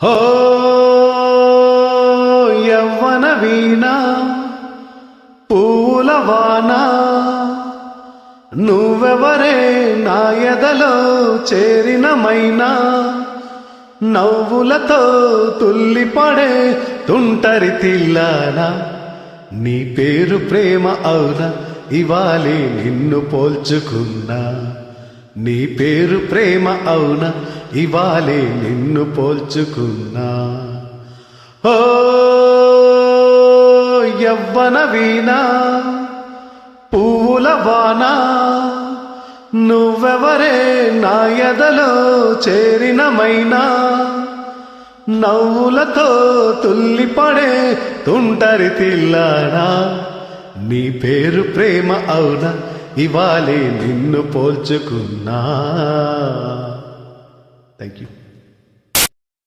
హో యవ్వన వీణ పూలవాన నువ్వెవరే నా ఎదలో చేరిన మైనా నవ్వులతో తుల్లిపడే తుంటరి తిల్లానా నీ పేరు ప్రేమ అవునా ఇవాళే నిన్ను పోల్చుకున్నా నీ పేరు ప్రేమ అవునా ఇవాళే నిన్ను పోల్చుకున్నా ఓ యవ్వన వీణ పూల వాన నువ్వెవరే నా ఎదలో చేరిన మైనా నవ్వులతో తుల్లిపడే తుంటరి తిల్లానా నీ పేరు ప్రేమ అవునా ఇవాళే నిన్ను పోల్చుకున్నా. Thank you.